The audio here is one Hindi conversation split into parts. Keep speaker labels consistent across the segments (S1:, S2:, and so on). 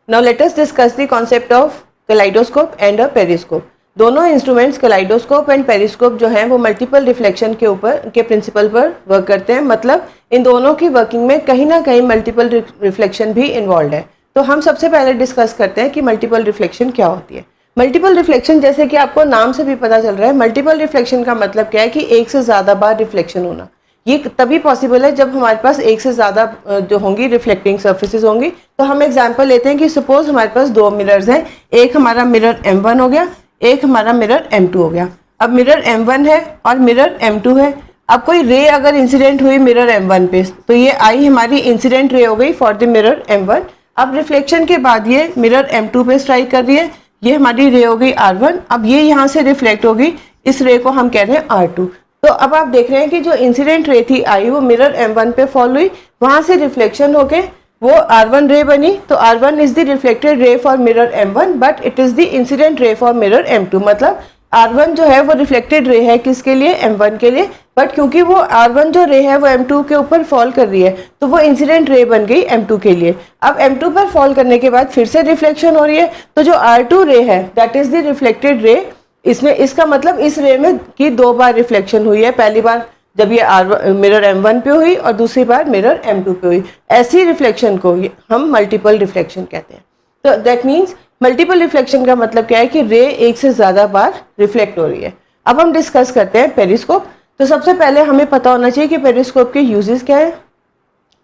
S1: Now let us discuss the concept of kaleidoscope and a periscope. दोनों इंस्ट्रूमेंट्स कलाइडोस्कोप एंड पेरिस्कोप जो हैं वो मल्टीपल रिफ्लेक्शन के ऊपर के प्रिंसिपल पर वर्क करते हैं, मतलब इन दोनों की वर्किंग में कहीं ना कहीं मल्टीपल रिफ्लेक्शन भी इन्वॉल्व है। तो हम सबसे पहले डिस्कस करते हैं कि मल्टीपल रिफ्लेक्शन क्या होती है। मल्टीपल रिफ्लेक्शन, जैसे कि आपको नाम से भी पता चल रहा है, मल्टीपल रिफ्लेक्शन का मतलब क्या है कि एक से ज़्यादा बार रिफ्लेक्शन होना। ये तभी पॉसिबल है जब हमारे पास एक से ज़्यादा जो होंगी रिफ्लेक्टिंग सर्फेसिस होंगी। तो हम एग्जांपल लेते हैं कि सपोज हमारे पास दो मिरर्स हैं, एक हमारा मिरर M1 हो गया, एक हमारा मिरर M2 हो गया। अब मिरर M1 है और मिरर M2 है। अब कोई रे अगर इंसिडेंट हुई मिरर M1 पे तो ये आई हमारी इंसिडेंट रे हो गई फॉर द मिरर M1। अब रिफ्लेक्शन के बाद ये मिरर M2 पे स्ट्राइक कर रही है, ये हमारी रे हो गई R1। अब ये यहाँ से रिफ्लेक्ट होगी, इस रे को हम कह रहे हैं R2। तो अब आप देख रहे हैं कि जो इंसिडेंट रे थी आई वो मिरर M1 पे फॉल हुई, वहां से रिफ्लेक्शन होके वो R1 रे बनी। तो R1 is the reflected ray for mirror M1 but it is the incident ray for mirror M2। मतलब R1 जो है वो रिफ्लेक्टेड रे है किसके लिए, M1 के लिए, बट क्योंकि वो R1 जो रे है वो M2 के ऊपर फॉल कर रही है तो वो इंसिडेंट रे बन गई M2 के लिए। अब M2 पर फॉल करने के बाद फिर से रिफ्लेक्शन हो रही है, तो जो R2 रे है that is the reflected ray. इसमें इसका मतलब इस रे में की दो बार रिफ्लेक्शन हुई है, पहली बार जब ये मिरर M1 पे हुई और दूसरी बार मिरर M2 पे हुई। ऐसी रिफ्लेक्शन को हम मल्टीपल रिफ्लेक्शन कहते हैं। तो दैट मीन्स मल्टीपल रिफ्लेक्शन का मतलब क्या है कि रे एक से ज़्यादा बार रिफ्लेक्ट हो रही है। अब हम डिस्कस करते हैं पेरिस्कोप। तो सबसे पहले हमें पता होना चाहिए कि पेरिस्कोप के यूजेस क्या है।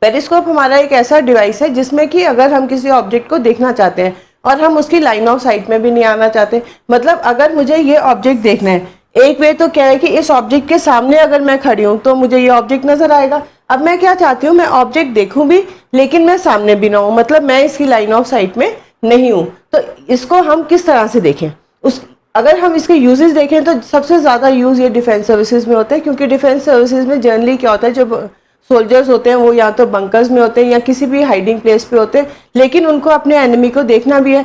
S1: पेरिस्कोप हमारा एक ऐसा डिवाइस है जिसमें कि अगर हम किसी ऑब्जेक्ट को देखना चाहते हैं और हम उसकी लाइन ऑफ साइट में भी नहीं आना चाहते, मतलब अगर मुझे ये ऑब्जेक्ट देखना है, एक वे तो क्या है कि इस ऑब्जेक्ट के सामने अगर मैं खड़ी हूँ तो मुझे ये ऑब्जेक्ट नजर आएगा। अब मैं क्या चाहती हूँ, मैं ऑब्जेक्ट देखूं भी लेकिन मैं सामने भी ना हूँ, मतलब मैं इसकी लाइन ऑफ साइट में नहीं हूँ। तो इसको हम किस तरह से देखें, उस अगर हम इसके यूजेस देखें तो सबसे ज़्यादा यूज़ ये डिफेंस सर्विसेज में होता है, क्योंकि डिफेंस सर्विसेज में जनरली क्या होता है, जब सोल्जर्स होते हैं वो या तो बंकर्स में होते हैं या किसी भी हाइडिंग प्लेस पे होते हैं, लेकिन उनको अपने एनिमी को देखना भी है।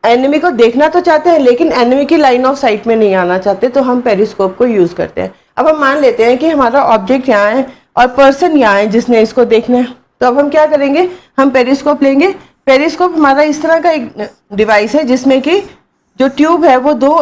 S1: एनिमी को देखना तो चाहते हैं लेकिन एनिमी की लाइन ऑफ साइट में नहीं आना चाहते, तो हम पेरिस्कोप को यूज़ करते हैं। अब हम मान लेते हैं कि हमारा ऑब्जेक्ट यहाँ है और पर्सन यहाँ है जिसने इसको देखना है, तो अब हम क्या करेंगे, हम पेरिस्कोप लेंगे। पेरिस्कोप हमारा इस तरह का एक डिवाइस है जिसमें कि जो ट्यूब है वो दो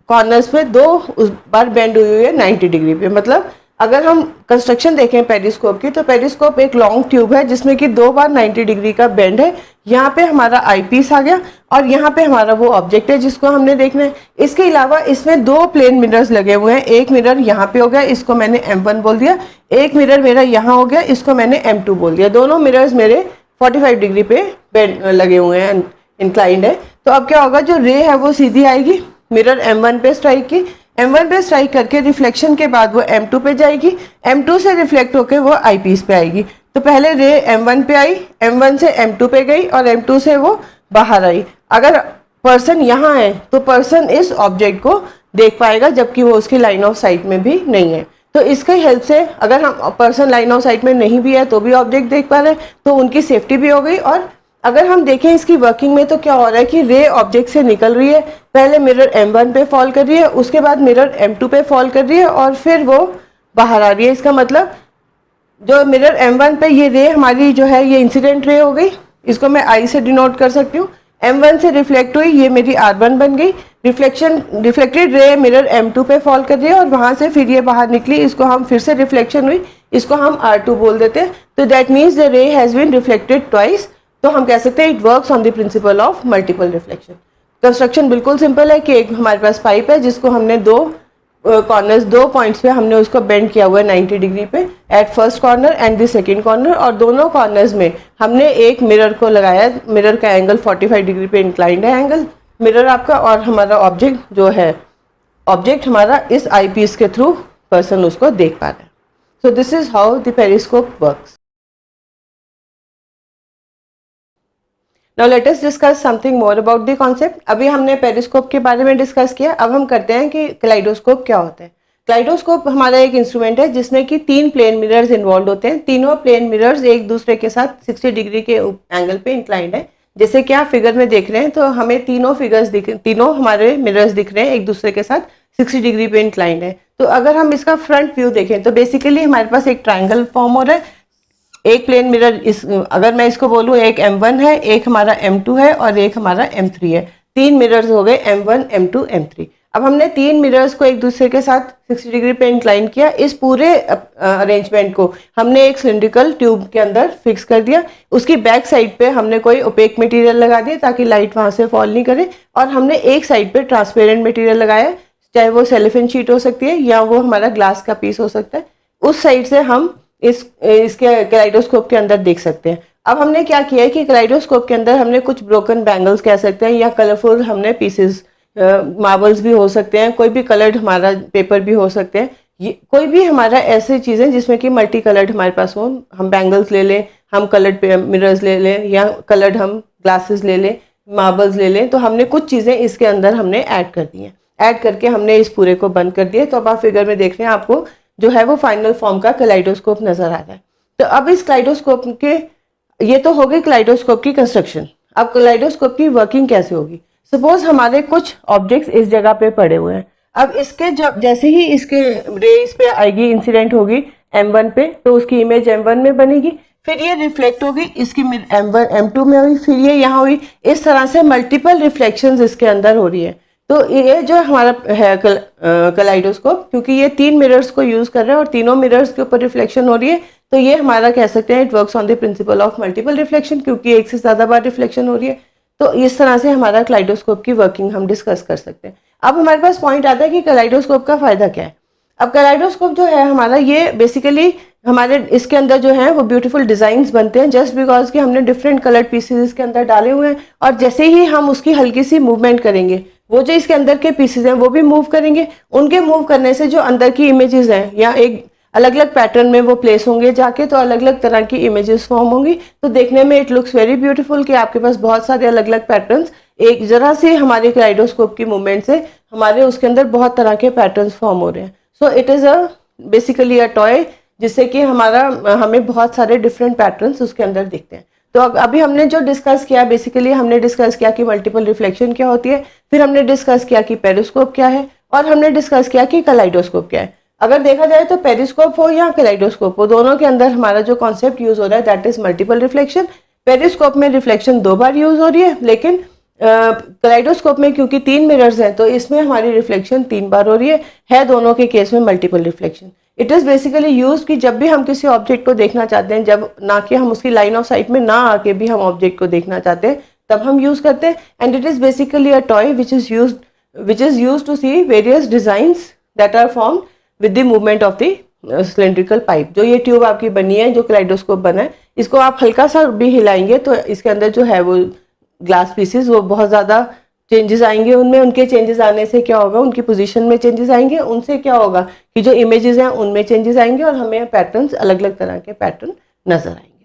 S1: कॉर्नर्स पे दो उस बार बेंड हुई हुई है 90 डिग्री पे। मतलब अगर हम कंस्ट्रक्शन देखें पेरिस्कोप की, तो पेरिस्कोप एक लॉन्ग ट्यूब है जिसमें कि दो बार 90 डिग्री का बेंड है। यहाँ पे हमारा आई पीस आ गया और यहाँ पे हमारा वो ऑब्जेक्ट है जिसको हमने देखना है। इसके अलावा इसमें दो प्लेन मिरर्स लगे हुए हैं, एक मिरर यहाँ पे हो गया, इसको मैंने M1 बोल दिया, एक मिरर मेरा यहाँ हो गया, इसको मैंने M2 बोल दिया। दोनों मिरर्स मेरे 45 डिग्री पे बेंड लगे हुए हैं, इंक्लाइंड है। तो अब क्या होगा, जो रे है वो सीधी आएगी, मिरर M1 पे स्ट्राइक की, M1 पे स्ट्राइक करके रिफ्लेक्शन के बाद वो M2 पे जाएगी, M2 से रिफ्लेक्ट होके वो आई पीस पे आएगी। तो पहले रे M1 पे आई, M1 से M2 पे गई और M2 से वो बाहर आई। अगर पर्सन यहाँ है तो पर्सन इस ऑब्जेक्ट को देख पाएगा जबकि वो उसकी लाइन ऑफ साइट में भी नहीं है। तो इसके हेल्प से अगर हम पर्सन लाइन ऑफ साइट में नहीं भी है तो भी ऑब्जेक्ट देख पा रहे हैं, तो उनकी सेफ्टी भी हो गई। और अगर हम देखें इसकी वर्किंग में तो क्या हो रहा है कि रे ऑब्जेक्ट से निकल रही है, पहले मिरर M1 पे फॉल कर रही है, उसके बाद मिरर M2 पे फॉल कर रही है और फिर वो बाहर आ रही है। इसका मतलब जो मिरर M1 पे ये रे हमारी जो है ये इंसिडेंट रे हो गई, इसको मैं I से डिनोट कर सकती हूँ। M1 से रिफ्लेक्ट हुई, ये मेरी R1 बन गई। रिफ्लेक्टेड रे मिरर M2 पे फॉल कर रही है और वहां से फिर ये बाहर निकली, इसको हम फिर से रिफ्लेक्शन हुई, इसको हम R2 बोल देते हैं। तो that means the ray has been reflected twice. तो हम कह सकते हैं it works on the principle of multiple reflection. Construction बिल्कुल सिंपल है कि एक हमारे पास पाइप है जिसको हमने दो कॉर्नर्स, दो पॉइंट्स पे हमने उसको बेंड किया हुआ है 90 डिग्री पे, at first corner and the second corner, और दोनों कॉर्नर्स में हमने एक मिरर को लगाया। मिरर का एंगल 45 डिग्री पे इंक्लाइंड है एंगल मिरर आपका, और हमारा ऑब्जेक्ट जो है, ऑब्जेक्ट हमारा इस आई पीस के थ्रू पर्सन उसको देख पा रहा है। So this is how the periscope works. Now let us discuss something more about the concept। अभी हमने पेरिस्कोप के बारे में डिस्कस किया, अब हम करते हैं कि कलाइडोस्कोप क्या होता है। कलाइडोस्कोप हमारा एक इंस्ट्रूमेंट है जिसमें कि तीन प्लेन मिरर्स इन्वॉल्व होते हैं। तीनों प्लेन मिरर्स एक दूसरे के साथ 60 डिग्री के एंगल पे इंक्लाइंड है। जैसे कि आप फिगर में देख रहे हैं तो हमें तीनों हमारे मिरर्स दिख रहे हैं एक दूसरे के साथ 60 डिग्री पे इंक्लाइंड है। तो अगर हम इसका फ्रंट व्यू देखें तो बेसिकली हमारे पास एक ट्राइंगल फॉर्म हो रहा है। एक प्लेन मिरर इस, अगर मैं इसको बोलूँ, एक M1 है, एक हमारा M2 है और एक हमारा M3 है। 3 मिरर्स हो गए, M1, M2, M3। अब हमने 3 मिरर्स को एक दूसरे के साथ 60 डिग्री पे इंक्लाइन किया। इस पूरे अरेंजमेंट को हमने एक सिलिंड्रिकल ट्यूब के अंदर फिक्स कर दिया। उसकी बैक साइड पे हमने कोई ओपेक मटेरियल लगा दिया ताकि लाइट वहां से फॉल नहीं करे, और हमने एक साइड पे ट्रांसपेरेंट मटेरियल लगाया, चाहे वो सेलोफेन शीट हो सकती है या वो हमारा ग्लास का पीस हो सकता है। उस साइड से हम इसके कलाइडोस्कोप के अंदर देख सकते हैं। अब हमने क्या किया है कि कलाइडोस्कोप के अंदर हमने कुछ ब्रोकन बैंगल्स कह सकते हैं या कलरफुल हमने पीसेस, मार्बल्स भी हो सकते हैं, कोई भी कलर्ड हमारा पेपर भी हो सकते हैं, ये कोई भी हमारा ऐसी चीज़ें जिसमें कि मल्टी कलर्ड हमारे पास हो। हम बैंगल्स ले लें, हम कलर्ड मिरर्स ले लें, या कलर्ड हम ग्लासेस ले लें, मार्बल्स ले लें। तो हमने कुछ चीज़ें इसके अंदर हमने ऐड कर दी हैं। ऐड करके हमने इस पूरे को बंद कर दिया। तो अब आप फिगर में देख रहे हैं, आपको जो है वो फाइनल फॉर्म का कलाइडोस्कोप नजर आ रहा है। तो अब इस कलाइडोस्कोप के, ये तो हो गई कलाइडोस्कोप की कंस्ट्रक्शन। अब कलाइडोस्कोप की वर्किंग कैसे होगी? सपोज हमारे कुछ ऑब्जेक्ट्स इस जगह पे पड़े हुए हैं। अब इसके जब जैसे ही इसके रे इस पे आएगी, इंसिडेंट होगी M1 पे, तो उसकी इमेज M1 में बनेगी, फिर ये रिफ्लेक्ट होगी इसकी M1 M2 में हुई, फिर ये यहाँ हुई। इस तरह से मल्टीपल रिफ्लेक्शंस इसके अंदर हो रही है। तो ये जो हमारा है कलाइडोस्कोप, क्योंकि ये 3 मिरर्स को यूज कर रहे हैं और तीनों मिरर्स के ऊपर रिफ्लेक्शन हो रही है, तो ये हमारा कह सकते हैं it works on the principle of multiple reflection, क्योंकि एक से ज्यादा बार रिफ्लेक्शन हो रही है। तो इस तरह से हमारा कलाइडोस्कोप की वर्किंग हम डिस्कस कर सकते हैं। अब हमारे पास पॉइंट आता है कि कलाइडोस्कोप का फायदा क्या है। अब कलाइडोस्कोप जो है हमारा, ये बेसिकली हमारे इसके अंदर जो है वो ब्यूटीफुल डिजाइन्स बनते हैं जस्ट बिकॉज कि हमने डिफरेंट कलर्ड पीसेस इसके अंदर डाले हुए हैं, और जैसे ही हम उसकी हल्की सी मूवमेंट करेंगे, वो जो इसके अंदर के पीसेस हैं वो भी मूव करेंगे। उनके मूव करने से जो अंदर की इमेजेस हैं या एक अलग अलग पैटर्न में वो प्लेस होंगे जाके, तो अलग अलग तरह की इमेजेस फॉर्म होंगी। तो देखने में इट लुक्स वेरी ब्यूटीफुल कि आपके पास बहुत सारे अलग अलग पैटर्न्स एक जरा से हमारे कलाइडोस्कोप की मूवमेंट से हमारे उसके अंदर बहुत तरह के पैटर्न्स फॉर्म हो रहे हैं। So it is basically a toy, जिससे कि हमें बहुत सारे डिफरेंट पैटर्न्स उसके अंदर दिखते हैं। तो अभी हमने जो डिस्कस किया, बेसिकली हमने डिस्कस किया कि मल्टीपल रिफ्लेक्शन क्या होती है, फिर हमने डिस्कस किया कि पेरिस्कोप क्या है, और हमने डिस्कस किया कि कलाइडोस्कोप क्या है। अगर देखा जाए तो पेरिस्कोप हो या कलाइडोस्कोप हो, दोनों के अंदर हमारा जो कॉन्सेप्ट यूज हो रहा है that is multiple reflection. Periscope में रिफ्लेक्शन 2 बार यूज हो रही है, लेकिन कलाइडोस्कोप में क्योंकि 3 मिरर्स हैं तो इसमें हमारी रिफ्लेक्शन 3 बार हो रही है दोनों के केस में multiple reflection. It is basically use कि जब भी हम किसी ऑब्जेक्ट को देखना चाहते हैं, जब ना कि हम उसकी लाइन ऑफ साइट में ना आके भी हम ऑब्जेक्ट को देखना चाहते हैं, तब हम यूज करते हैं। And it is basically a toy which is use to see various designs that are form with the movement of the cylindrical pipe. जो ये ट्यूब आपकी बनी है, जो कलाइडोस्कोप बना है, इसको आप हल्का सा भी हिलाएंगे तो इसके अंदर जो है वो ग्लास पीसेस वो बहुत ज़्यादा चेंजेस आएंगे उनमें। उनके चेंजेस आने से क्या होगा, उनकी पोजीशन में चेंजेस आएंगे, उनसे क्या होगा कि जो इमेजेस हैं उनमें चेंजेस आएंगे और हमें पैटर्न्स, अलग अलग तरह के पैटर्न नजर आएंगे।